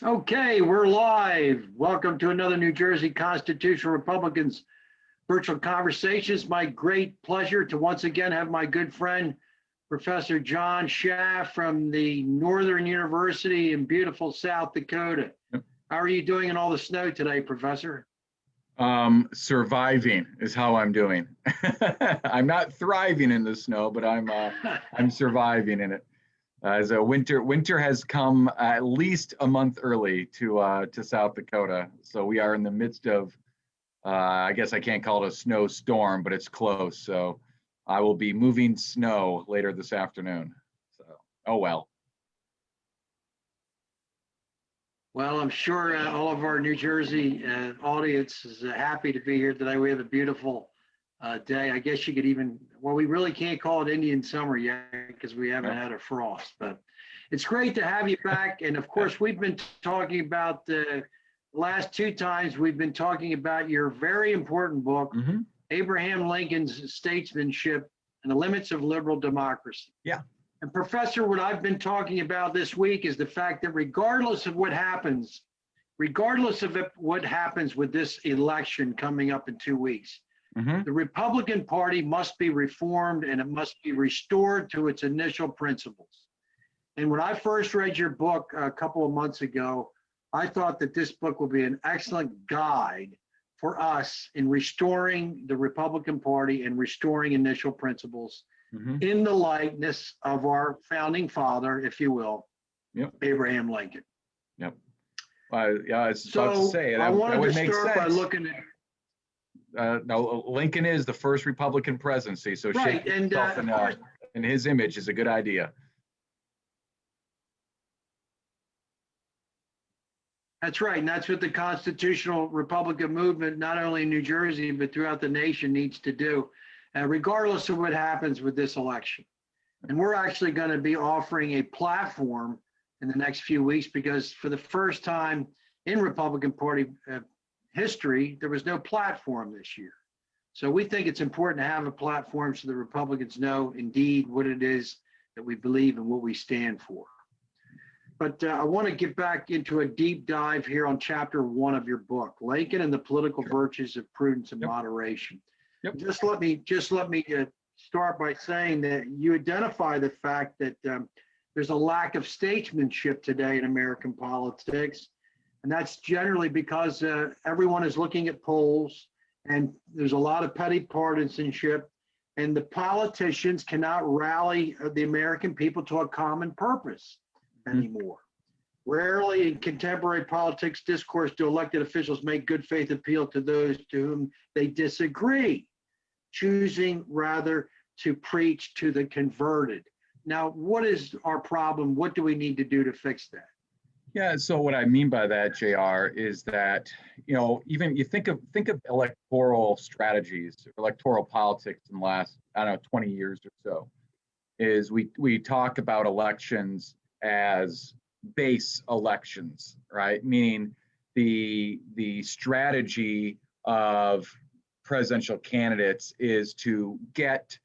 Okay, we're live. Welcome to another New Jersey Constitutional Republicans virtual conversations. My great pleasure to once again have my good friend, Prof.Jon Schaff from the Northern University in beautiful South Dakota. Yep. How are you doing in all the snow today, Professor? Surviving is how I'm doing. I'm not thriving in the snow, but I'm surviving in it. As a winter has come at least a month early to South Dakota, so we are in the midst of I guess I can't call it a snowstorm, but it's close. So I will be moving snow later this afternoon. So oh well. Well, I'm sure all of our New Jersey audience is happy to be here today. We have a beautiful day. I guess you could even, well, we really can't call it Indian summer yet because we haven't had a frost, but it's great to have you back. And of course, we've been talking about the last two times, we've been talking about your very important book, Abraham Lincoln's Statesmanship and the Limits of Liberal Democracy. Yeah. And Professor, what I've been talking about this week is the fact that regardless of what happens with this election coming up in 2 weeks, the Republican Party must be reformed and it must be restored to its initial principles. And when I first read your book a couple of months ago, I thought that this book will be an excellent guide for us in restoring the Republican Party and restoring initial principles in the likeness of our founding father, if you will, Abraham Lincoln. Yep. Yeah, I was about to say I wanted that would to make start sense. by looking at. No, Lincoln is the first Republican presidency, so Right, shape and yourself in his image is a good idea. That's right, and that's what the constitutional Republican movement, not only in New Jersey, but throughout the nation needs to do, regardless of what happens with this election. And we're actually going to be offering a platform in the next few weeks because for the first time in Republican Party history, there was no platform this year. So we think it's important to have a platform so the Republicans know indeed what it is that we believe and what we stand for. But I want to get back into a deep dive here on chapter 1 of your book, Lincoln and the Political Virtues of Prudence and Moderation. Just let me start by saying that you identify the fact that there's a lack of statesmanship today in American politics. And that's generally because everyone is looking at polls and there's a lot of petty partisanship and the politicians cannot rally the American people to a common purpose anymore. Rarely in contemporary politics discourse do elected officials make good faith appeal to those to whom they disagree, choosing rather to preach to the converted. Now, what is our problem? What do we need to do to fix that? Yeah, so what I mean by that, JR, is that, even you think of electoral strategies, electoral politics in the last, 20 years or so, is we talk about elections as base elections, right? Meaning the strategy of presidential candidates is to get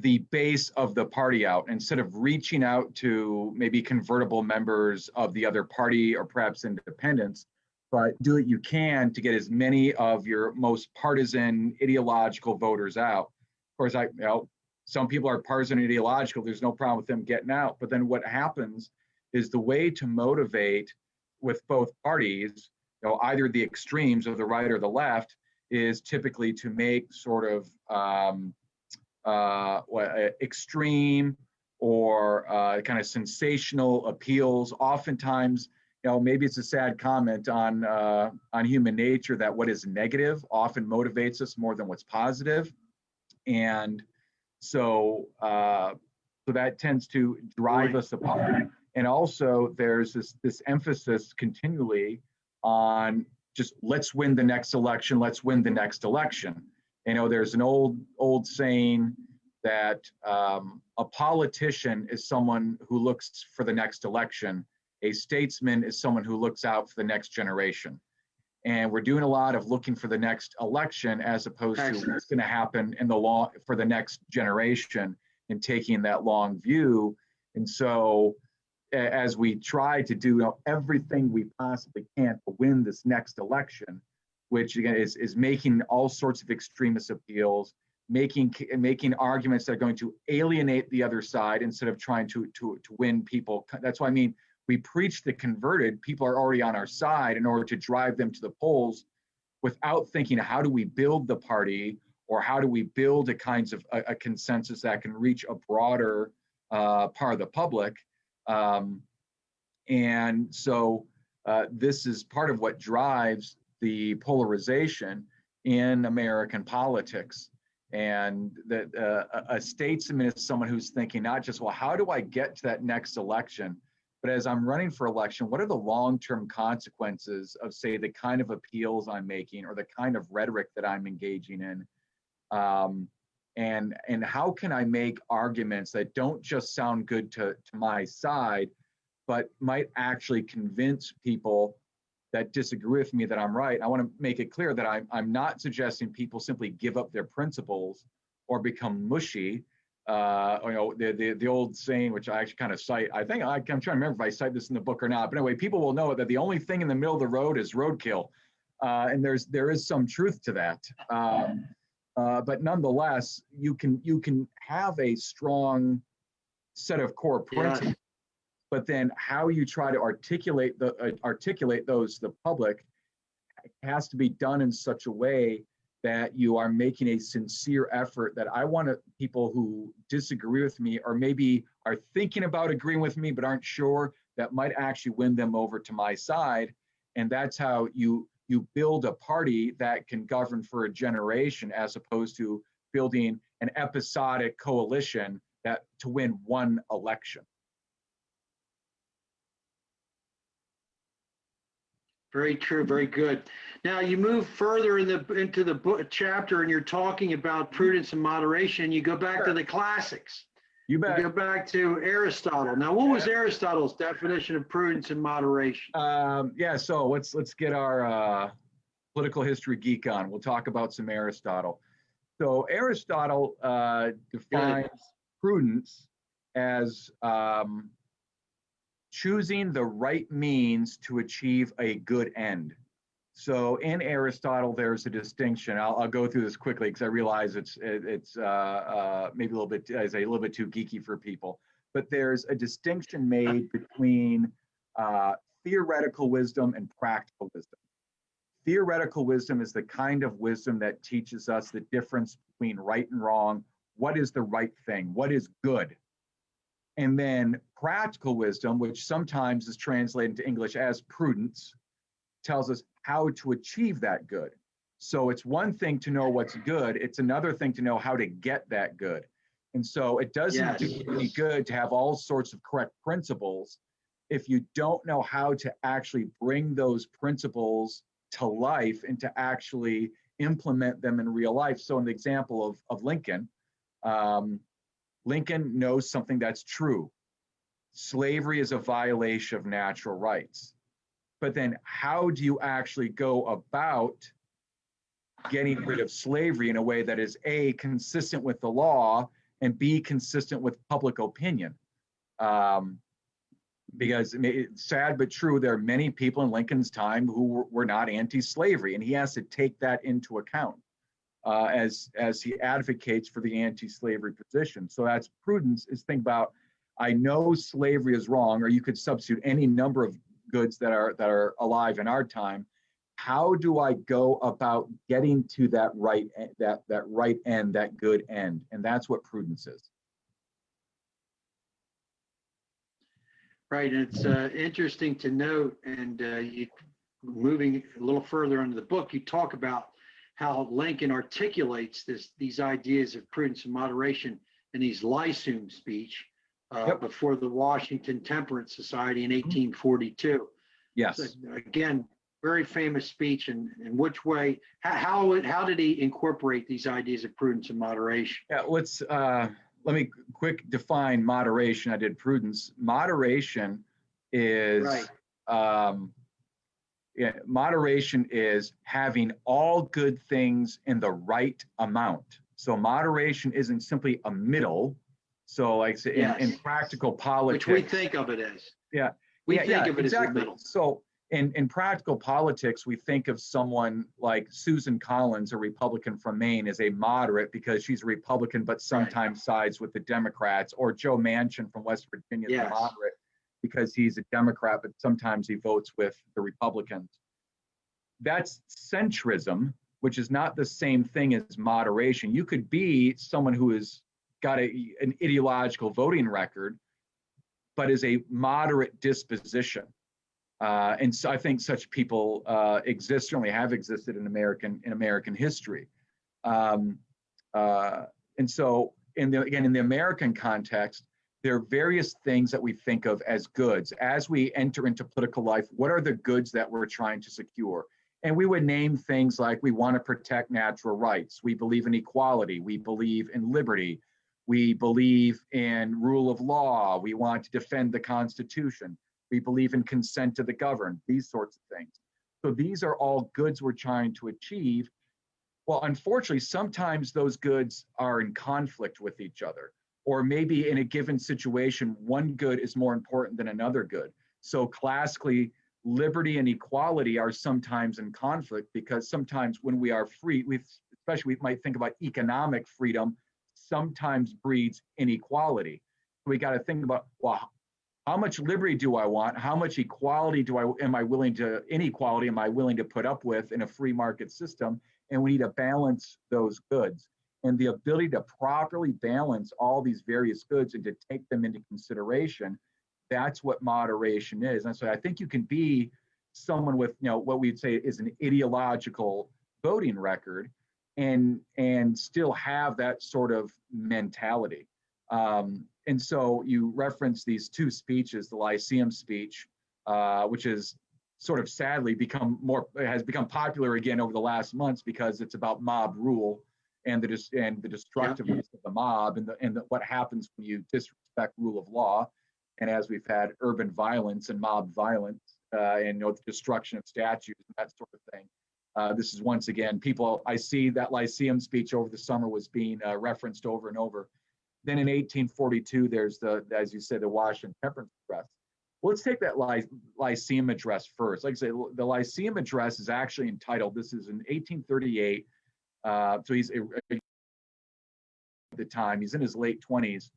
the base of the party out instead of reaching out to maybe convertible members of the other party or perhaps independents, but do what you can to get as many of your most partisan ideological voters out. Of course, some people are partisan and ideological. There's no problem with them getting out. But then what happens is the way to motivate with both parties, either the extremes of the right or the left, is typically to make sort of extreme or kind of sensational appeals. Oftentimes, maybe it's a sad comment on human nature that what is negative often motivates us more than what's positive, and so that tends to drive us apart. And also, there's this emphasis continually on just let's win the next election. Let's win the next election. There's an old saying that a politician is someone who looks for the next election. A statesman is someone who looks out for the next generation. And we're doing a lot of looking for the next election as opposed to what's going to happen for the next generation and taking that long view. And so as we try to do everything we possibly can to win this next election, which again is making all sorts of extremist appeals, making arguments that are going to alienate the other side instead of trying to win people. That's why I mean, we preach the converted. People are already on our side in order to drive them to the polls, without thinking, how do we build the party, or how do we build a consensus that can reach a broader part of the public. And so this is part of what drives the polarization in American politics. And that a statesman is someone who's thinking not just, well, how do I get to that next election, but as I'm running for election, what are the long-term consequences of, say, the kind of appeals I'm making or the kind of rhetoric that I'm engaging in? And how can I make arguments that don't just sound good to my side, but might actually convince people that disagree with me that I'm right? I want to make it clear that I'm not suggesting people simply give up their principles or become mushy. The old saying, which I actually kind of cite, I'm trying to remember if I cite this in the book or not, but anyway, people will know that the only thing in the middle of the road is roadkill. And there is some truth to that. But nonetheless, you can have a strong set of core principles, but then how you try to articulate those to the public has to be done in such a way that you are making a sincere effort, that I want people who disagree with me, or maybe are thinking about agreeing with me but aren't sure, that might actually win them over to my side. And that's how you build a party that can govern for a generation, as opposed to building an episodic coalition to win one election. Very true. Very good. Now you move further into the book chapter, and you're talking about prudence and moderation. You go back to the classics. You bet. You go back to Aristotle. Now, what was Aristotle's definition of prudence and moderation? So let's get our political history geek on. We'll talk about some Aristotle. So Aristotle defines prudence as choosing the right means to achieve a good end. So in Aristotle, there's a distinction. I'll go through this quickly because I realize it's maybe a little bit too geeky for people. But there's a distinction made between theoretical wisdom and practical wisdom. Theoretical wisdom is the kind of wisdom that teaches us the difference between right and wrong. What is the right thing? What is good? And then practical wisdom, which sometimes is translated into English as prudence, tells us how to achieve that good. So it's one thing to know what's good. It's another thing to know how to get that good. And so it doesn't do any good to have all sorts of correct principles if you don't know how to actually bring those principles to life and to actually implement them in real life. So in the example of Lincoln, Lincoln knows something that's true. Slavery is a violation of natural rights. But then how do you actually go about getting rid of slavery in a way that is A, consistent with the law, and B, consistent with public opinion? Because it's sad but true, there are many people in Lincoln's time who were not anti-slavery, and he has to take that into account as he advocates for the anti-slavery position. So that's prudence, is think about, I know slavery is wrong, or you could substitute any number of goods that are alive in our time. How do I go about getting to that right end, that good end? And that's what prudence is. Right, and it's interesting to note, and you moving a little further into the book, you talk about how Lincoln articulates these ideas of prudence and moderation in his Lyceum speech before the Washington Temperance Society in 1842. Yes. So, again, very famous speech. And in which way, how did he incorporate these ideas of prudence and moderation? Yeah, let me quick define moderation. I did prudence. Moderation is moderation is having all good things in the right amount. So moderation isn't simply a middle. So like in Yes. practical Which politics, we think of it as. yeah, We yeah, think yeah, of it as the exactly. middle. So in practical politics, we think of someone like Susan Collins, a Republican from Maine, as a moderate because she's a Republican, but sometimes sides with the Democrats, or Joe Manchin from West Virginia is a Yes. moderate because he's a Democrat, but sometimes he votes with the Republicans. That's centrism, which is not the same thing as moderation. You could be someone who has got an ideological voting record, but is a moderate disposition. And so I think such people exist, certainly have existed in American history. And so in the American context, there are various things that we think of as goods. As we enter into political life, what are the goods that we're trying to secure? And we would name things like we want to protect natural rights. We believe in equality. We believe in liberty. We believe in rule of law. We want to defend the Constitution. We believe in consent to the governed, these sorts of things. So these are all goods we're trying to achieve. Well, unfortunately, sometimes those goods are in conflict with each other, or maybe in a given situation, one good is more important than another good. So classically, liberty and equality are sometimes in conflict because sometimes when we are free, especially we might think about economic freedom, sometimes breeds inequality. We got to think about, well, how much liberty do I want? How much equality am I willing to put up with in a free market system? And we need to balance those goods. And the ability to properly balance all these various goods and to take them into consideration, that's what moderation is. And so I think you can be someone with, what we'd say is an ideological voting record and still have that sort of mentality. And so you reference these two speeches, the Lyceum speech, which is sort of sadly has become popular again over the last months because it's about mob rule and the destructiveness of the mob and what happens when you disrespect rule of law. And as we've had urban violence and mob violence and the destruction of statues and that sort of thing. This is once again, I see that Lyceum speech over the summer was being referenced over and over. Then in 1842, there's as you said, the Washington Temperance Address. Well, let's take that Lyceum Address first. Like I say, the Lyceum Address is actually entitled, this is in 1838. So he's at the time, he's in his late 20s.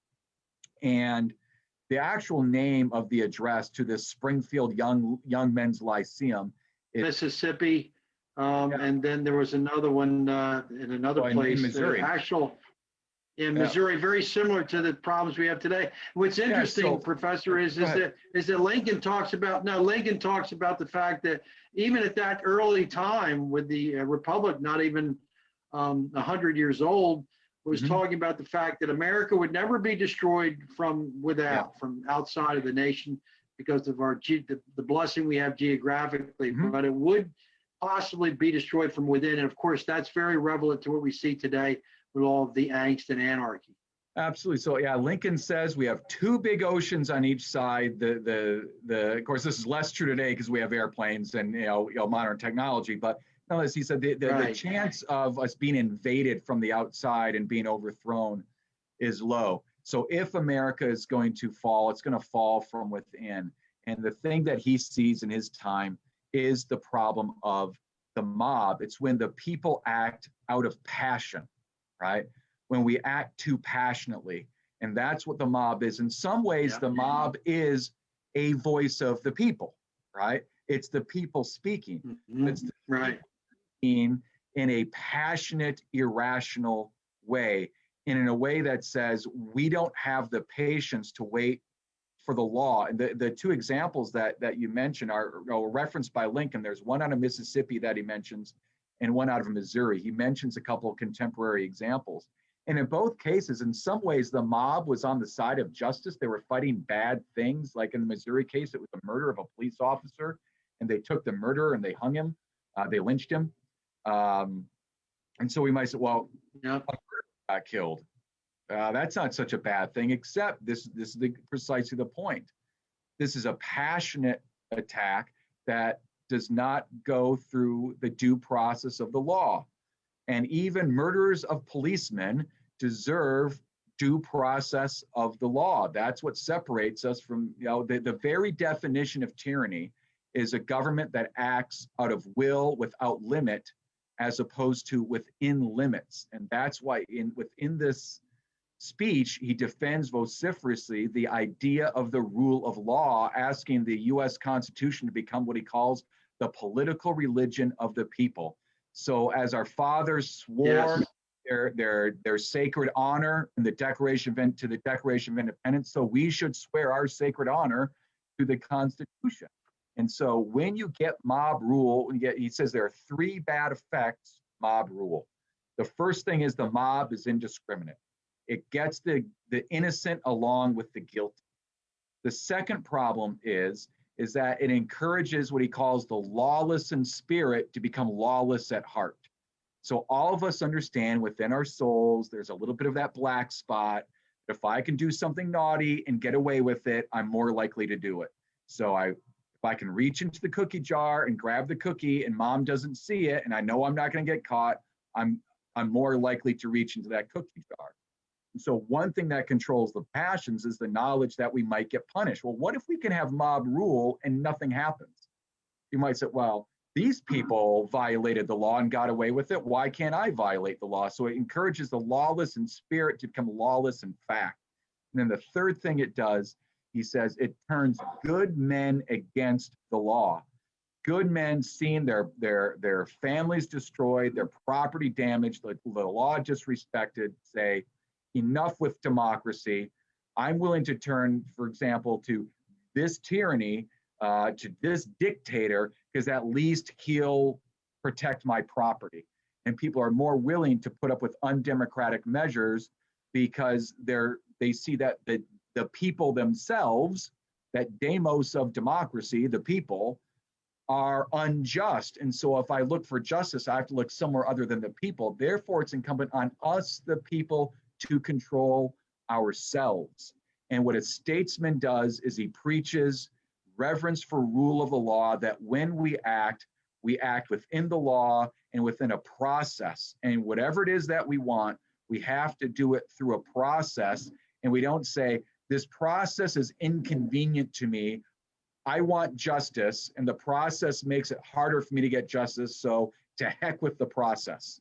And the actual name of the address to this Springfield Young Men's Lyceum is Mississippi. And then there was another one in another place. In Missouri. In Missouri, very similar to the problems we have today. What's interesting, Professor, is that Lincoln talks about the fact that even at that early time, with the Republic not even 100 years old, was talking about the fact that America would never be destroyed from outside of the nation because of the blessing we have geographically, but it would possibly be destroyed from within. And of course, that's very relevant to what we see today with all of the angst and anarchy. Absolutely. So yeah, Lincoln says we have two big oceans on each side. Of course, this is less true today because we have airplanes and modern technology. But as he said, the chance of us being invaded from the outside and being overthrown is low. So if America is going to fall, it's going to fall from within. And the thing that he sees in his time is the problem of the mob. It's when the people act out of passion, right? When we act too passionately. And that's what the mob is. In some ways, the mob is a voice of the people, right? It's the people speaking. It's the people speaking in a passionate, irrational way, and in a way that says we don't have the patience to wait for the law. And the two examples that you mentioned are referenced by Lincoln. There's one out of Mississippi that he mentions and one out of Missouri. He mentions a couple of contemporary examples. And in both cases, in some ways, the mob was on the side of justice. They were fighting bad things. Like in the Missouri case, it was the murder of a police officer, and they took the murderer and they hung him. They lynched him. And so we might say, well, a murderer got killed. That's not such a bad thing, except this is precisely the point. This is a passionate attack that does not go through the due process of the law. And even murderers of policemen deserve due process of the law. That's what separates us from, the very definition of tyranny is a government that acts out of will without limit, as opposed to within limits. And that's why within this speech, he defends vociferously the idea of the rule of law, asking the US Constitution to become what he calls the political religion of the people. So as our fathers swore their sacred honor in the Declaration of Independence, so we should swear our sacred honor to the Constitution. And so when you get mob rule, he says there are three bad effects, mob rule. The first thing is the mob is indiscriminate. It gets the innocent along with the guilty. The second problem is that it encourages what he calls the lawless in spirit to become lawless at heart. So all of us understand within our souls, there's a little bit of that black spot. If I can do something naughty and get away with it, I'm more likely to do it. So if I can reach into the cookie jar and grab the cookie and mom doesn't see it, and I know I'm not going to get caught, I'm more likely to reach into that cookie jar. And so one thing that controls the passions is the knowledge that we might get punished. Well, what if we can have mob rule and nothing happens? You might say, well, these people violated the law and got away with it. Why can't I violate the law? So it encourages the lawless in spirit to become lawless in fact. And then the third thing it does, he says, it turns good men against the law. Good men seeing their families destroyed, their property damaged, the law disrespected, say, enough with democracy. I'm willing to turn, for example, to this tyranny, to this dictator, because at least he'll protect my property. And people are more willing to put up with undemocratic measures because they see that the people themselves, that demos of democracy, the people, are unjust. And so if I look for justice, I have to look somewhere other than the people. Therefore, it's incumbent on us, the people, to control ourselves. And what a statesman does is he preaches reverence for rule of the law, that when we act within the law and within a process. And whatever it is that we want, we have to do it through a process. And we don't say, this process is inconvenient to me. I want justice, and the process makes it harder for me to get justice, so to heck with the process.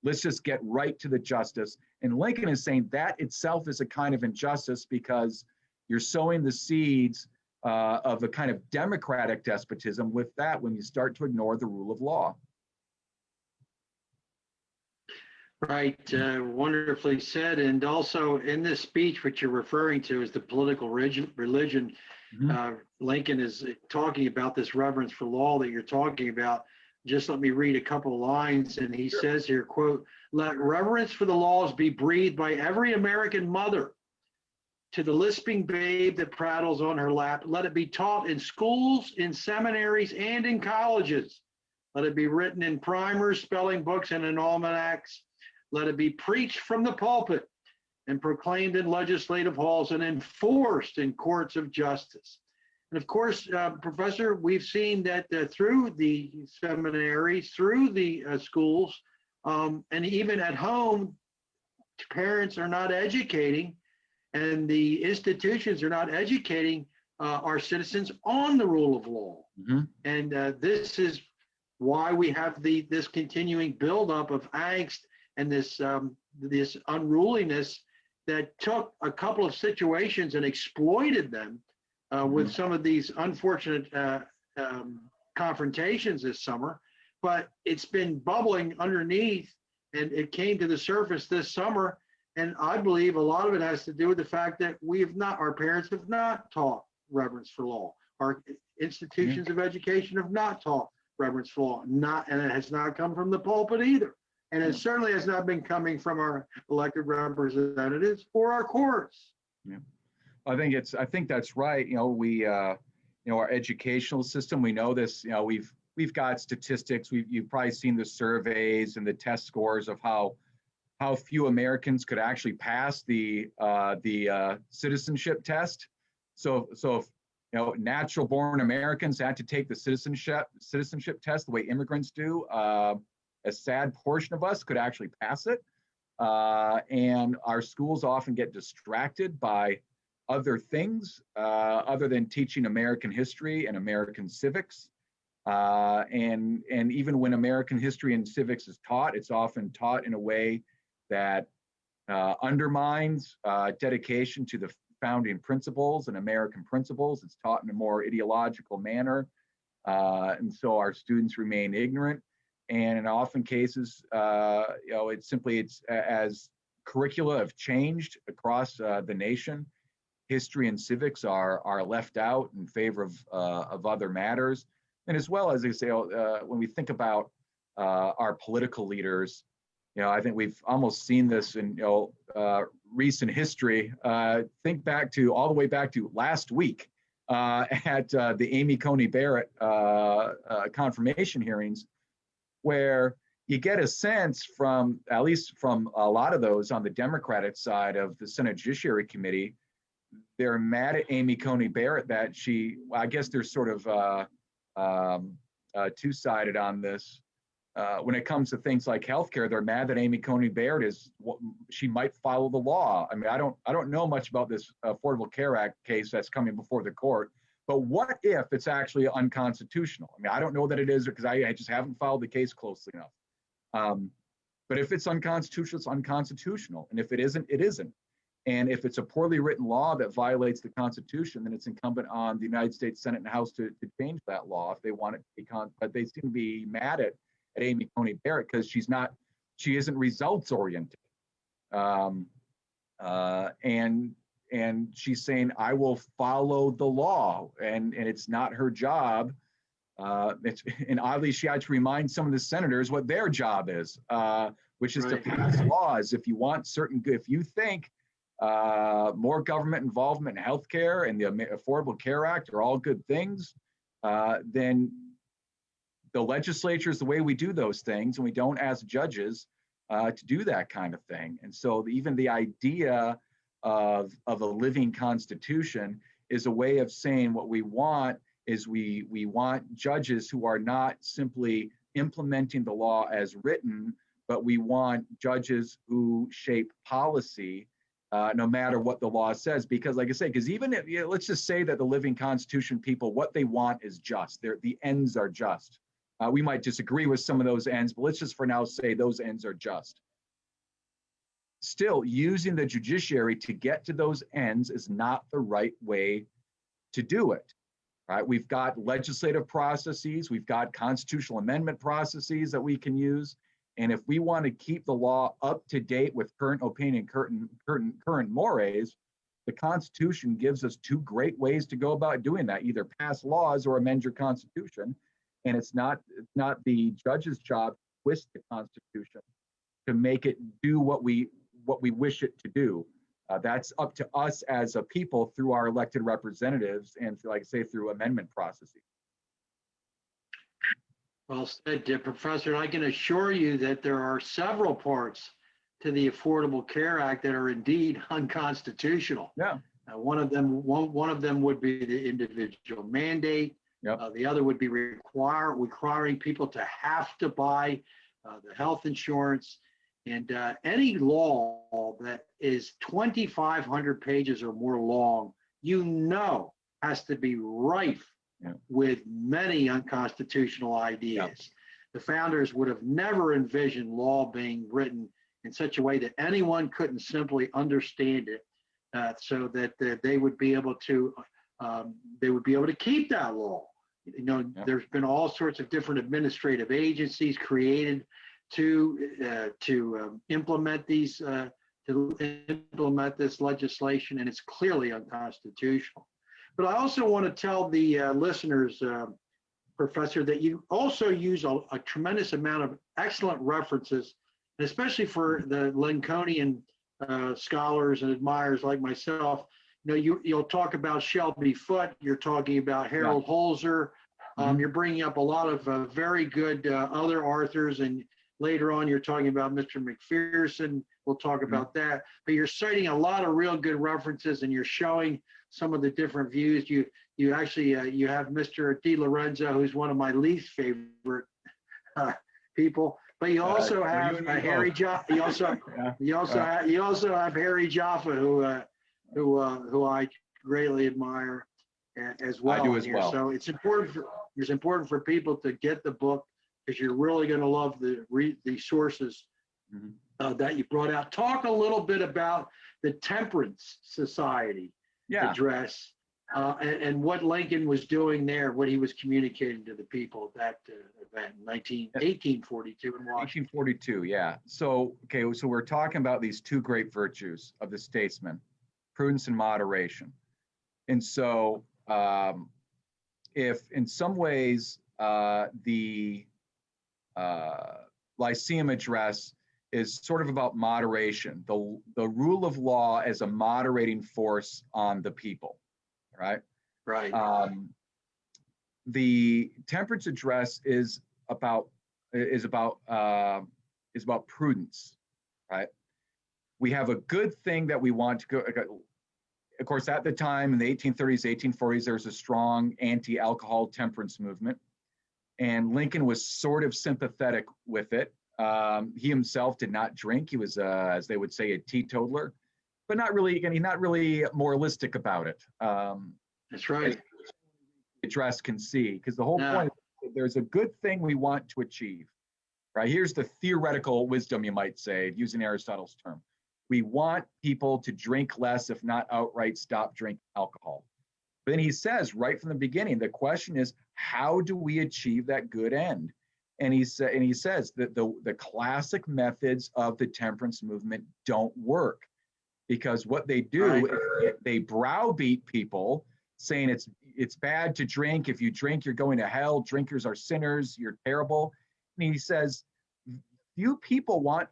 Let's just get right to the justice. And Lincoln is saying that itself is a kind of injustice, because you're sowing the seeds of a kind of democratic despotism with that when you start to ignore the rule of law. Right, wonderfully said. And also in this speech, what you're referring to is the political religion. Mm-hmm. Lincoln is talking about this reverence for law that you're talking about. Just let me read a couple of lines. And he says here, quote, "Let reverence for the laws be breathed by every American mother to the lisping babe that prattles on her lap. Let it be taught in schools, in seminaries, and in colleges. Let it be written in primers, spelling books, and in almanacs. Let it be preached from the pulpit and proclaimed in legislative halls and enforced in courts of justice." And of course, Professor, we've seen that through the seminaries, through the schools, and even at home, parents are not educating, and the institutions are not educating our citizens on the rule of law. Mm-hmm. And this is why we have this continuing buildup of angst and this unruliness that took a couple of situations and exploited them with some of these unfortunate confrontations this summer. But it's been bubbling underneath, and it came to the surface this summer. And I believe a lot of it has to do with the fact that our parents have not taught reverence for law. Our institutions of education have not taught reverence for law, and it has not come from the pulpit either. And it certainly has not been coming from our elected representatives or our courts. Yeah, I think that's right. Our educational system, we know this. We've got statistics. You've probably seen the surveys and the test scores of how few Americans could actually pass the citizenship test. So if natural born Americans had to take the citizenship test the way immigrants do, a sad portion of us could actually pass it. And our schools often get distracted by other things other than teaching American history and American civics. And even when American history and civics is taught, it's often taught in a way that undermines dedication to the founding principles and American principles. It's taught in a more ideological manner. And so our students remain ignorant. And in often cases, it's as curricula have changed across the nation, history and civics are left out in favor of other matters. And as well as I say, when we think about our political leaders, I think we've almost seen this in recent history. Think back to all the way back to last week at the Amy Coney Barrett confirmation hearings, where you get a sense from, at least from a lot of those on the Democratic side of the Senate Judiciary Committee, they're mad at Amy Coney Barrett that I guess they're sort of two-sided on this. When it comes to things like healthcare, they're mad that Amy Coney Barrett she might follow the law. I mean, I don't know much about this Affordable Care Act case that's coming before the court, but what if it's actually unconstitutional? I mean, I don't know that it is because I just haven't followed the case closely enough. But if it's unconstitutional, it's unconstitutional. And if it isn't, it isn't. And if it's a poorly written law that violates the Constitution, then it's incumbent on the United States Senate and House to change that law if they want it to be but they seem to be mad at Amy Coney Barrett because she isn't results oriented. And she's saying, I will follow the law, and it's not her job. And oddly, she had to remind some of the senators what their job is, which is Right. to pass laws. If you think more government involvement in healthcare and the Affordable Care Act are all good things, then the legislature is the way we do those things, and we don't ask judges to do that kind of thing. And so even the idea of a living constitution is a way of saying what we want is we want judges who are not simply implementing the law as written, but we want judges who shape policy no matter what the law says. Because like I say, because even if, let's just say that the living constitution people, what they want is just, the ends are just. We might disagree with some of those ends, but let's just for now say those ends are just. Still, using the judiciary to get to those ends is not the right way to do it. Right? We've got legislative processes, we've got constitutional amendment processes that we can use. And if we want to keep the law up to date with current opinion, current mores, the Constitution gives us two great ways to go about doing that: either pass laws or amend your Constitution. And it's not the judge's job to twist the Constitution to make it do what we wish it to do. That's up to us as a people through our elected representatives and, like I say, through amendment processes. Well said, Professor. I can assure you that there are several parts to the Affordable Care Act that are indeed unconstitutional. Yeah. One of them would be the individual mandate. Yep. The other would be requiring people to have to buy the health insurance. And any law that is 2,500 pages or more long, has to be rife with many unconstitutional ideas. Yep. The founders would have never envisioned law being written in such a way that anyone couldn't simply understand it, so that they would be able to keep that law. There's been all sorts of different administrative agencies created to implement this legislation, and it's clearly unconstitutional. But I also want to tell the listeners, Professor, that you also use a tremendous amount of excellent references, and especially for the Lincolnian scholars and admirers like myself. You'll talk about Shelby Foote. You're talking about Harold Holzer. You're bringing up a lot of very good other authors, and later on you're talking about Mr. McPherson. We'll talk about that. But you're citing a lot of real good references, and you're showing some of the different views. You actually have Mr. Di Lorenzo, who's one of my least favorite people, But you also you have and me Harry both. Jaffa. Yeah. You also have Harry Jaffa, who I greatly admire as well. I do in as here. well. So it's important for people to get the book because you're really going to love the sources Mhm. that you brought out. Talk a little bit about the Temperance Society Yeah. address and what Lincoln was doing there, what he was communicating to the people at that event in 1842 in Washington. 1842, yeah. So, okay, so we're talking about these two great virtues of the statesman, prudence and moderation. And so, if in some ways the Lyceum address is sort of about moderation, the rule of law as a moderating force on the people, right? Right. The temperance address is about prudence, right? We have a good thing that we want to go. Of course, at the time in the 1830s, 1840s, there was a strong anti-alcohol temperance movement, and Lincoln was sort of sympathetic with it. He himself did not drink. He was, as they would say, a teetotaler, but not really. Again, he's not really moralistic about it. That's right. Address can see, because the whole point is there's a good thing we want to achieve, right? Here's the theoretical wisdom, you might say, using Aristotle's term. We want people to drink less, if not outright stop drinking alcohol. But then he says right from the beginning, the question is, how do we achieve that good end? And he says that the classic methods of the temperance movement don't work, because what they do is they browbeat people, saying it's bad to drink. If you drink, you're going to hell. Drinkers are sinners. You're terrible. And he says, few people want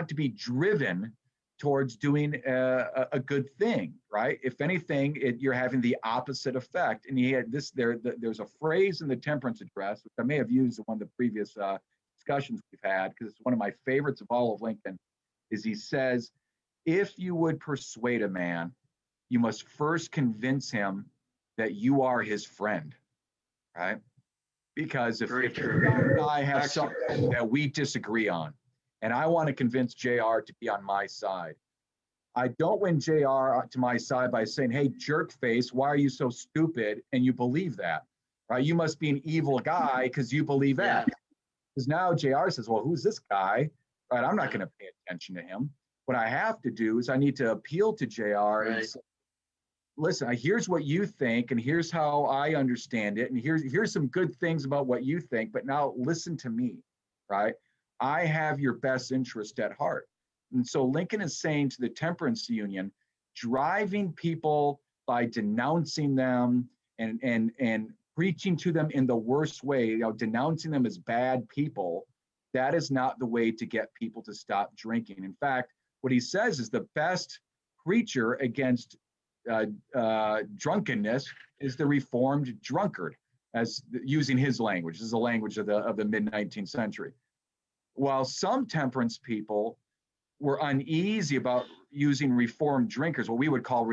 to be driven towards doing a good thing, right? If anything, you're having the opposite effect. And he had there's a phrase in the temperance address, which I may have used in one of the previous discussions we've had, because it's one of my favorites of all of Lincoln, is he says, if you would persuade a man, you must first convince him that you are his friend, right? Because if I have something that we disagree on, and I want to convince JR to be on my side, I don't win JR to my side by saying, hey, jerk face, why are you so stupid? And you believe that, right? You must be an evil guy because you believe that. Because now JR says, well, who's this guy? Right? I'm not going to pay attention to him. What I have to do is I need to appeal to JR and say, listen, here's what you think, and here's how I understand it, and here's some good things about what you think, but now listen to me, right? I have your best interest at heart. And so Lincoln is saying to the Temperance Union, driving people by denouncing them and preaching to them in the worst way, denouncing them as bad people, that is not the way to get people to stop drinking. In fact, what he says is the best preacher against drunkenness is the reformed drunkard, as using his language. This is the language of the mid-19th century. While some temperance people were uneasy about using reformed drinkers, what we would call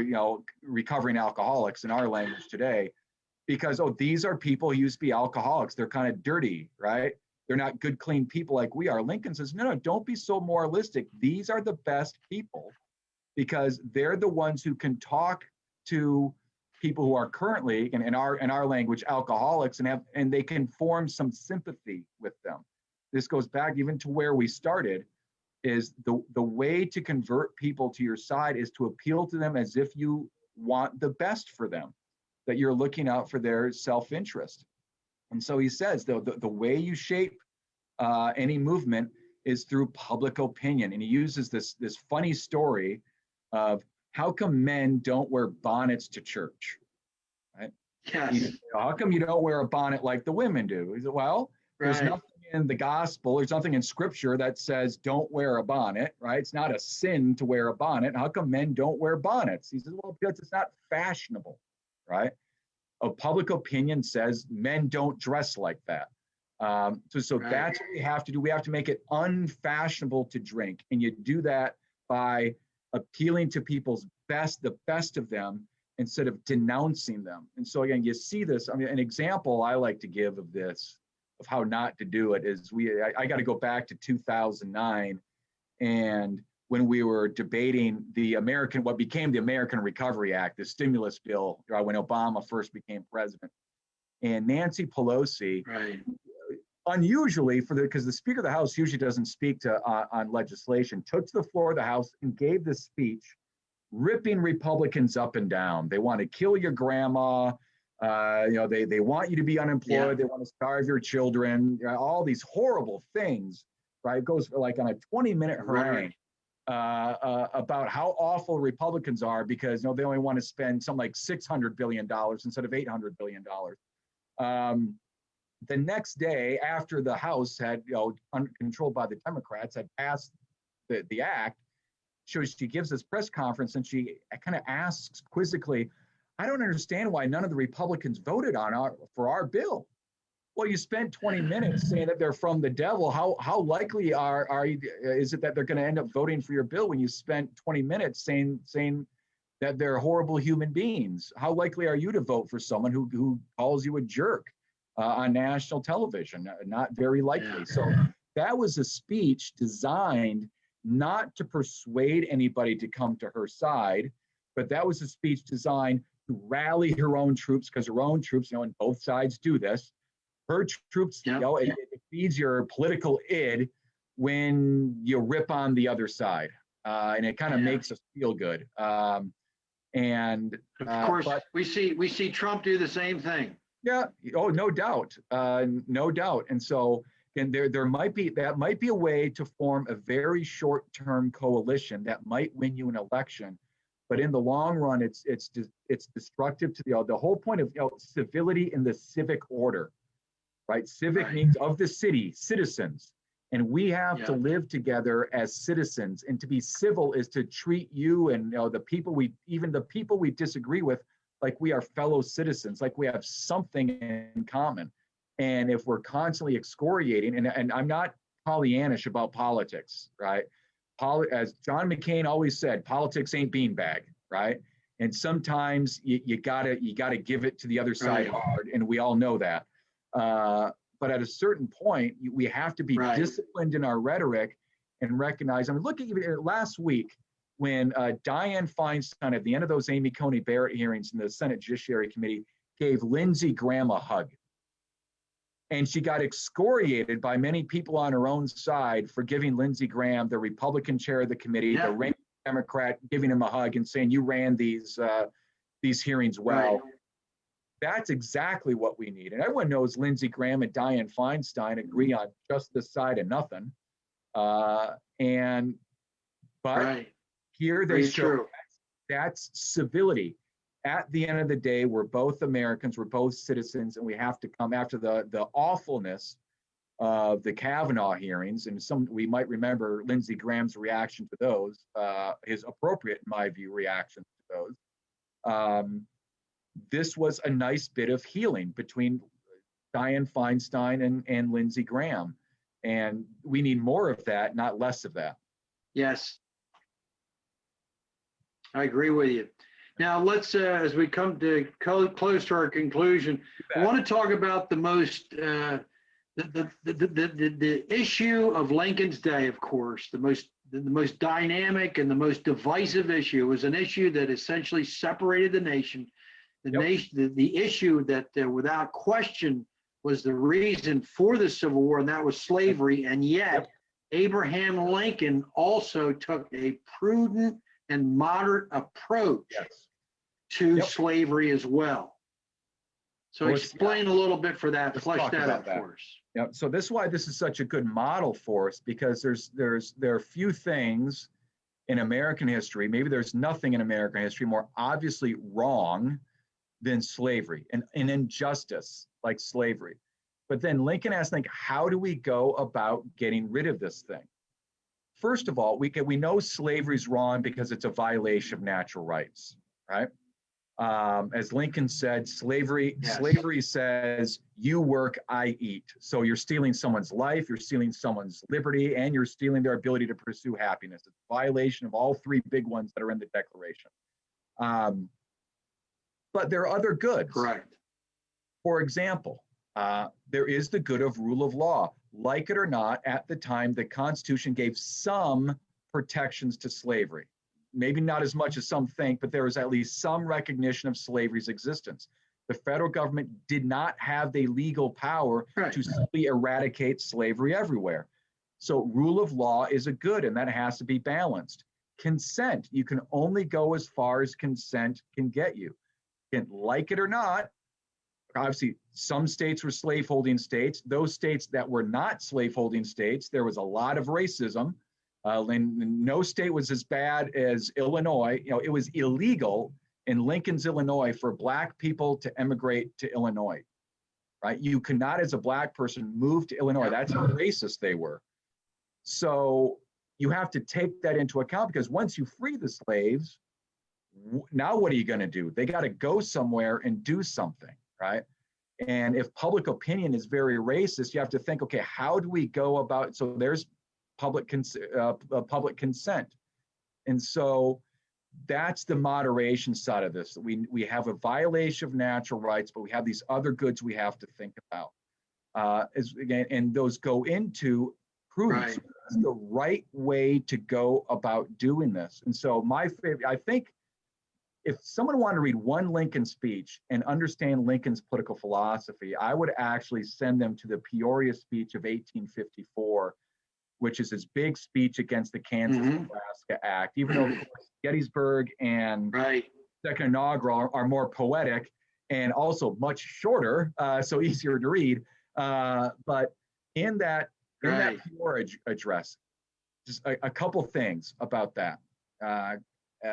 recovering alcoholics in our language today, because these are people who used to be alcoholics. They're kind of dirty, right? They're not good, clean people like we are. Lincoln says, no, don't be so moralistic. These are the best people, because they're the ones who can talk to people who are currently, in our language, alcoholics, and they can form some sympathy with them. This goes back even to where we started, is the way to convert people to your side is to appeal to them as if you want the best for them, that you're looking out for their self-interest. And so he says, the way you shape any movement is through public opinion. And he uses this funny story of how come men don't wear bonnets to church, right? Yes. How come you don't wear a bonnet like the women do? He said, well, there's nothing in the gospel, there's nothing in scripture that says don't wear a bonnet, right? It's not a sin to wear a bonnet. How come men don't wear bonnets? He says, well, because it's not fashionable, right? Public opinion says men don't dress like that. So that's what we have to do. We have to make it unfashionable to drink. And you do that by appealing to people's the best of them, instead of denouncing them. And so again, you see this. I mean, an example I like to give of this of how not to do it is I got to go back to 2009, and when we were debating what became the American Recovery Act, the stimulus bill, when Obama first became president, and Nancy Pelosi, Right. unusually because the Speaker of the House usually doesn't speak on legislation, took to the floor of the House and gave this speech, ripping Republicans up and down. They want to kill your grandma. They want you to be unemployed. Yeah. They want to starve your children. All these horrible things. Right? It goes like on a 20-minute harangue about how awful Republicans are because they only want to spend something like $600 billion instead of $800 billion. The next day, after the House had, controlled by the Democrats, had passed the act, she gives this press conference and she kind of asks quizzically, "I don't understand why none of the Republicans voted for our bill." Well, you spent 20 minutes saying that they're from the devil. How likely is it that they're going to end up voting for your bill when you spent 20 minutes saying that they're horrible human beings? How likely are you to vote for someone who calls you a jerk on national television? Not very likely. Yeah. So that was a speech designed not to persuade anybody to come to her side, but that was a speech designed to rally her own troops, because her own troops, and both sides do this. Her troops, it feeds your political id when you rip on the other side, and it kind of makes us feel good. And of course, we see Trump do the same thing. Yeah. Oh, no doubt, no doubt. And so, and there might be a way to form a very short-term coalition that might win you an election, but in the long run, it's destructive to the whole point of civility in the civic order. Right? Civic means of the city, citizens. And we have to live together as citizens. And to be civil is to treat you and the people we disagree with like we are fellow citizens, like we have something in common. And if we're constantly excoriating, and I'm not Pollyannish about politics, right? As John McCain always said, politics ain't beanbag, right? And sometimes you gotta give it to the other side hard, and we all know that. But at a certain point, we have to be disciplined in our rhetoric and recognize. I mean, look at last week when Dianne Feinstein, at the end of those Amy Coney Barrett hearings in the Senate Judiciary Committee, gave Lindsey Graham a hug. And she got excoriated by many people on her own side for giving Lindsey Graham, the Republican chair of the committee, the reigning Democrat, giving him a hug and saying, "You ran these hearings well." Right. That's exactly what we need. And everyone knows Lindsey Graham and Dianne Feinstein agree on just this side of nothing. But here they show that's civility. At the end of the day, we're both Americans, we're both citizens, and we have to come after the awfulness of the Kavanaugh hearings. And we might remember Lindsey Graham's reaction to those, his appropriate, in my view, reaction to those. This was a nice bit of healing between Dianne Feinstein and Lindsey Graham. And we need more of that, not less of that. Yes. I agree with you. Now let's, as we come to close to our conclusion, I want to talk about the most, the issue of Lincoln's Day, of course, the most dynamic and the most divisive issue. Was an issue that essentially separated the nation. The issue that without question was the reason for the Civil War, and that was slavery. And yet Abraham Lincoln also took a prudent and moderate approach to slavery as well. So explain a little bit for that, flesh that out for us. Yep. So this is why this is such a good model for us, because there are few things in American history, maybe there's nothing in American history more obviously wrong than slavery, and an injustice like slavery. But then Lincoln has to think, how do we go about getting rid of this thing? First of all, we know slavery is wrong because it's a violation of natural rights, right? As Lincoln said, slavery says you work, I eat. So you're stealing someone's life, you're stealing someone's liberty, and you're stealing their ability to pursue happiness. It's a violation of all three big ones that are in the Declaration. But there are other goods. Correct. For example, there is the good of rule of law. Like it or not, at the time, the Constitution gave some protections to slavery. Maybe not as much as some think, but there was at least some recognition of slavery's existence. The federal government did not have the legal power to simply eradicate slavery everywhere. So rule of law is a good, and that has to be balanced. Consent, you can only go as far as consent can get you. And like it or not, obviously some states were slaveholding states. Those states that were not slaveholding states, there was a lot of racism. No state was as bad as Illinois. You know, it was illegal in Lincoln's Illinois for Black people to emigrate to Illinois, right? You could not, as a Black person, move to Illinois. That's how racist they were. So you have to take that into account, because once you free the slaves, now what are you going to do? They got to go somewhere and do something, right? And if public opinion is very racist, you have to think, okay, how do we go about? So there's public consent, and so that's the moderation side of this. We have a violation of natural rights, but we have these other goods we have to think about. And those go into prudence. Right. The right way to go about doing this. And so my favorite, I think, if someone wanted to read one Lincoln speech and understand Lincoln's political philosophy, I would actually send them to the Peoria speech of 1854, which is his big speech against the Kansas-Nebraska Act. Even though, of course, Gettysburg and Second Inaugural are more poetic and also much shorter, so easier to read. But in that Peoria address, just a couple things about that.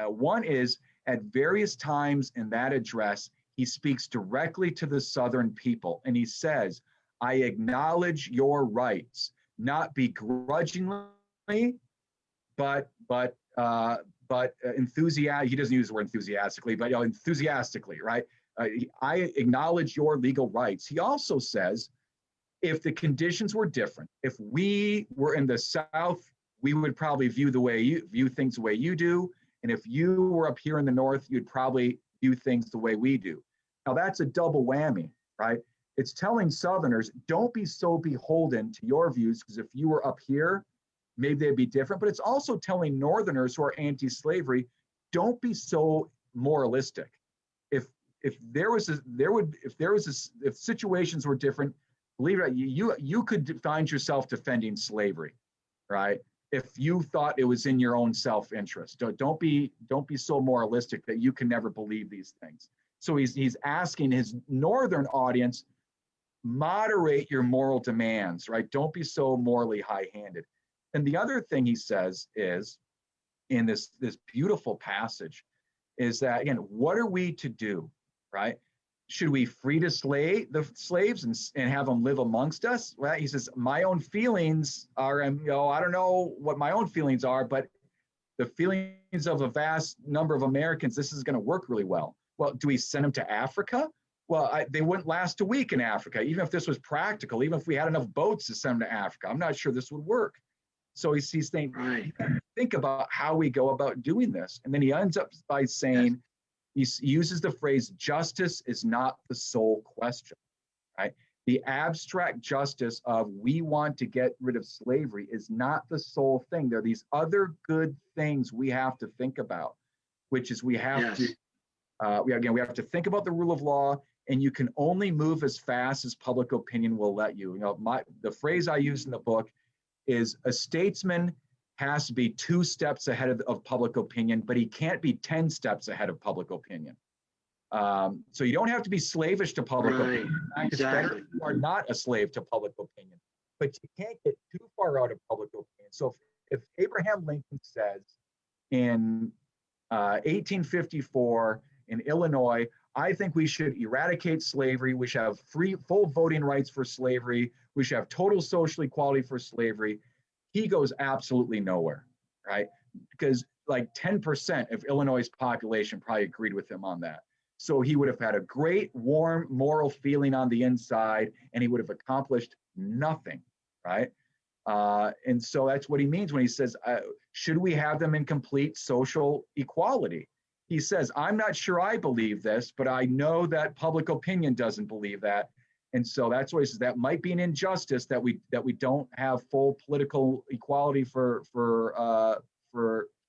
One is, at various times in that address, he speaks directly to the Southern people, and he says, "I acknowledge your rights, not begrudgingly, but enthusiastically." He doesn't use the word enthusiastically, but enthusiastically, right? I acknowledge your legal rights. He also says, if the conditions were different, if we were in the South, we would probably view things the way you do. And if you were up here in the North, you'd probably view things the way we do. Now that's a double whammy, right? It's telling Southerners, don't be so beholden to your views, because if you were up here, maybe they'd be different. But it's also telling Northerners who are anti-slavery, don't be so moralistic. If situations were different, believe it, you could find yourself defending slavery, right? If you thought it was in your own self-interest. Don't be so moralistic that you can never believe these things. So he's asking his Northern audience, moderate your moral demands, right? Don't be so morally high-handed. And the other thing he says is, in this beautiful passage, is that, again, what are we to do, right? Should we free the slaves and have them live amongst us? Well, he says, my own feelings are, I don't know what my own feelings are, but the feelings of a vast number of Americans, this is going to work really well. Well, do we send them to Africa? Well, they wouldn't last a week in Africa, even if this was practical, even if we had enough boats to send them to Africa. I'm not sure this would work. So he's saying, think about how we go about doing this. And then he ends up by saying, he uses the phrase, justice is not the sole question, right? The abstract justice of we want to get rid of slavery is not the sole thing. There are these other good things we have to think about, which is we have to think about the rule of law, and you can only move as fast as public opinion will let you. The phrase I use in the book is, a statesman has to be 2 steps ahead of public opinion, but he can't be 10 steps ahead of public opinion. So you don't have to be slavish to public opinion. In fact, it's better if you are not a slave to public opinion, but you can't get too far out of public opinion. So if Abraham Lincoln says in 1854 in Illinois, I think we should eradicate slavery, we should have full voting rights for slavery, we should have total social equality for slavery, he goes absolutely nowhere, right? Because like 10% of Illinois' population probably agreed with him on that. So he would have had a great, warm, moral feeling on the inside, and he would have accomplished nothing, right? And so that's what he means when he says, should we have them in complete social equality? He says, I'm not sure I believe this, but I know that public opinion doesn't believe that. And so that's why he says that might be an injustice that we don't have full political equality for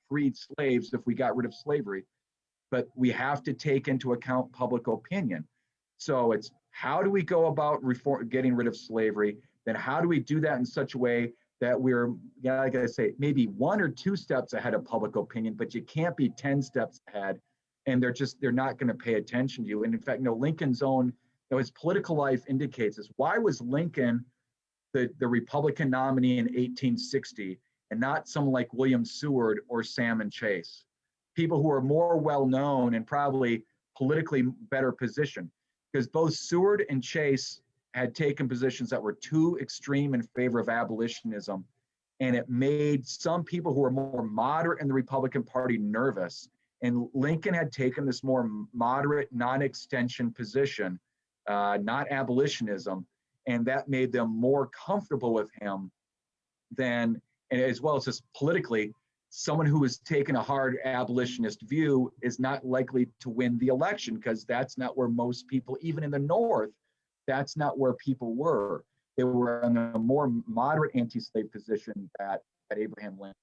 freed slaves if we got rid of slavery. But we have to take into account public opinion. So it's how do we go about getting rid of slavery? Then how do we do that in such a way that we're, like I say, maybe 1 or 2 steps ahead of public opinion, but you can't be 10 steps ahead, and they're not going to pay attention to you. And in fact, Lincoln's own, his political life indicates this. Why was Lincoln the Republican nominee in 1860 and not someone like William Seward or Salmon Chase? People who are more well-known and probably politically better positioned, because both Seward and Chase had taken positions that were too extreme in favor of abolitionism, and it made some people who were more moderate in the Republican Party nervous. And Lincoln had taken this more moderate, non-extension position, not abolitionism, and that made them more comfortable with him than, and as well as just politically, someone who has taken a hard abolitionist view is not likely to win the election, because that's not where most people, even in the North, that's not where people were. They were in a more moderate anti-slave position that Abraham Lincoln.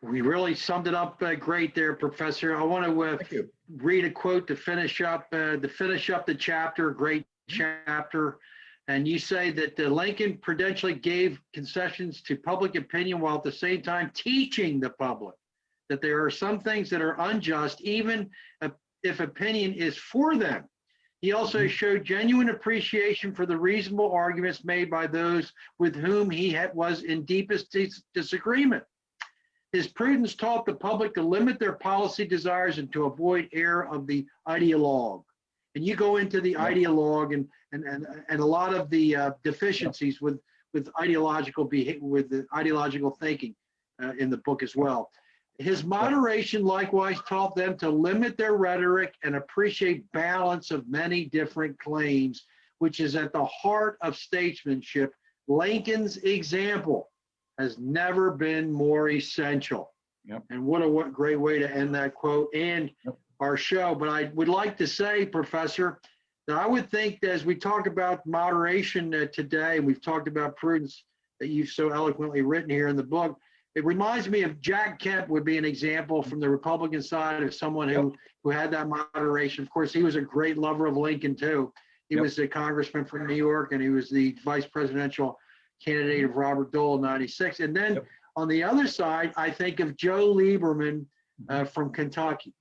We really summed it up great there, Professor. I want to read a quote to finish up the chapter. Great chapter. And you say that Lincoln prudentially gave concessions to public opinion while at the same time teaching the public that there are some things that are unjust, even if opinion is for them. He also showed genuine appreciation for the reasonable arguments made by those with whom he was in deepest disagreement. His prudence taught the public to limit their policy desires and to avoid error of the ideologue. And you go into the ideologue and a lot of the deficiencies with ideological behavior, with the ideological thinking in the book as well. His moderation likewise taught them to limit their rhetoric and appreciate balance of many different claims, which is at the heart of statesmanship. Lincoln's example has never been more essential. And what a great way to end that quote and our show. But I would like to say, Professor, that I would think that as we talk about moderation today, and we've talked about prudence that you've so eloquently written here in the book, it reminds me of Jack Kemp would be an example from the Republican side of someone who had that moderation. Of course, he was a great lover of Lincoln too. He was a congressman from New York, and he was the vice presidential candidate of Robert Dole in '96. And then on the other side, I think of Joe Lieberman from Kentucky,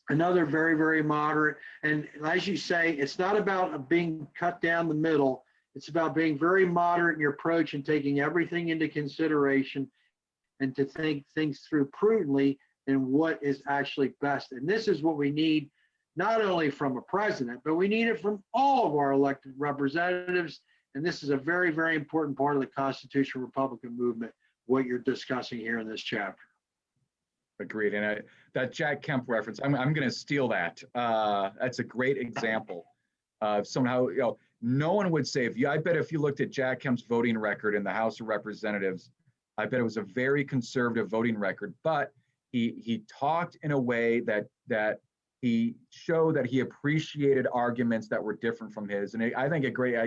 another very, very moderate. And as you say, it's not about being cut down the middle. It's about being very moderate in your approach and taking everything into consideration and to think things through prudently and what is actually best. And this is what we need, not only from a president, but we need it from all of our elected representatives. And this is a very, very important part of the constitutional Republican movement, what you're discussing here in this chapter. Agreed. And that Jack Kemp reference, I'm going to steal that. That's a great example of somehow, no one would say, I bet if you looked at Jack Kemp's voting record in the House of Representatives, I bet it was a very conservative voting record, but he talked in a way that he showed that he appreciated arguments that were different from his. And I think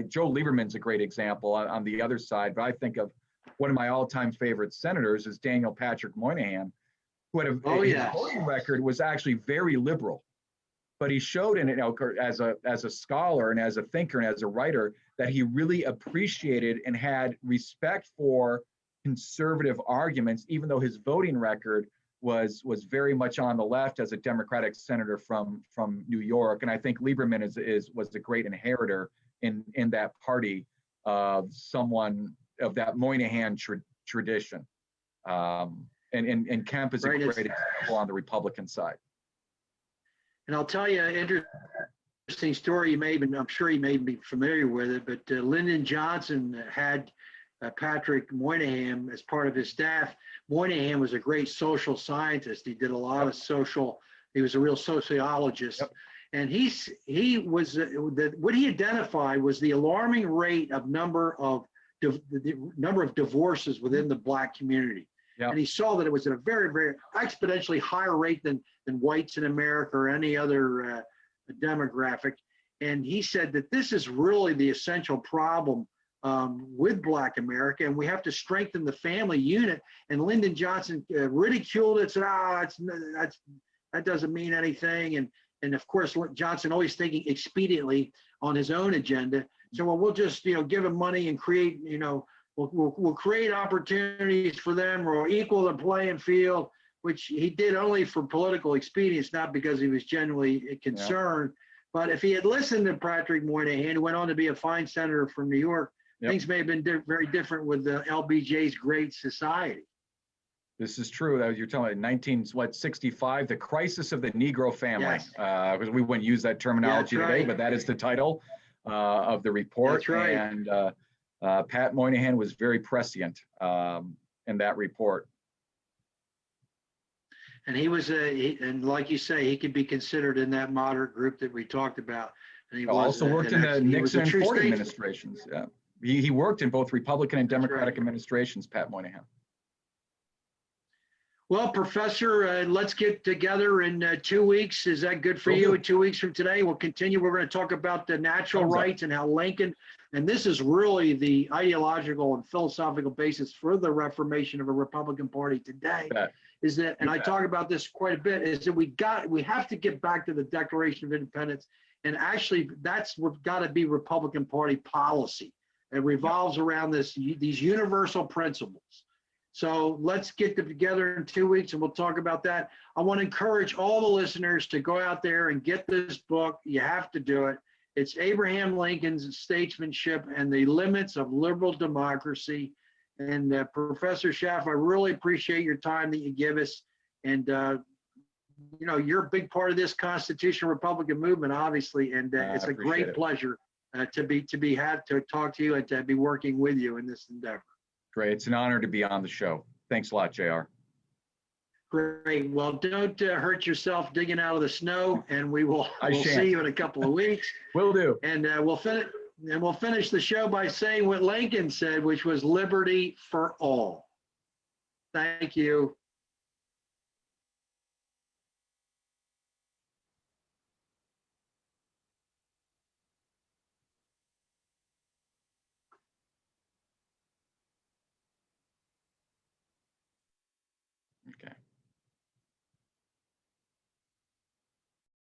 Joe Lieberman's a great example on the other side, but I think of one of my all-time favorite senators is Daniel Patrick Moynihan, who had his voting record was actually very liberal, but he showed in it, as a scholar and as a thinker and as a writer, that he really appreciated and had respect for conservative arguments, even though his voting record was very much on the left as a Democratic senator from New York. And I think Lieberman was a great inheritor in that party of someone of that Moynihan tradition. And Kemp is a great example on the Republican side. And I'll tell you an interesting story. I'm sure you may be familiar with it, but Lyndon Johnson had Patrick Moynihan as part of his staff. Moynihan was a great social scientist. He did a lot of he was a real sociologist. And he was, what he identified was the alarming rate of number of divorces within the Black community. And he saw that it was at a very, very exponentially higher rate than whites in America or any other demographic. And he said that this is really the essential problem with Black America, and we have to strengthen the family unit. And Lyndon Johnson ridiculed it, said, that doesn't mean anything. And of course, Johnson always thinking expediently on his own agenda. So well, we'll just give them money and create, we'll create opportunities for them, or equal the playing field, which he did only for political expedience, not because he was genuinely concerned. Yeah. But if he had listened to Patrick Moynihan, who went on to be a fine senator from New York, things may have been very different with the LBJ's Great Society. This is true. That you're telling me 1965, the crisis of the Negro family. Because we wouldn't use that terminology today, but that is the title of the report. That's right. And Pat Moynihan was very prescient in that report. And he was and like you say, he could be considered in that moderate group that we talked about. And he also worked in the Nixon and Ford administrations. Yeah, he worked in both Republican and Democratic administrations. Pat Moynihan. Well, Professor, let's get together in 2 weeks. Is that good for you? 2 weeks from today, we'll continue. We're going to talk about the natural rights and how Lincoln, and this is really the ideological and philosophical basis for the reformation of a Republican Party today. Is that, and I talk about this quite a bit, is that we have to get back to the Declaration of Independence, and actually that's what's got to be Republican Party policy. It revolves around these universal principles. So let's get together in 2 weeks and we'll talk about that. I want to encourage all the listeners to go out there and get this book. You have to do it. It's Abraham Lincoln's Statesmanship and the Limits of Liberal Democracy. And Professor Schaff, I really appreciate your time that you give us. And, you're a big part of this constitutional Republican movement, obviously. And it's a great pleasure to talk to you and to be working with you in this endeavor. Great. It's an honor to be on the show. Thanks a lot, JR. Great. Well, don't hurt yourself digging out of the snow, and we'll see you in a couple of weeks. Will do. And we'll finish the show by saying what Lincoln said, which was liberty for all. Thank you.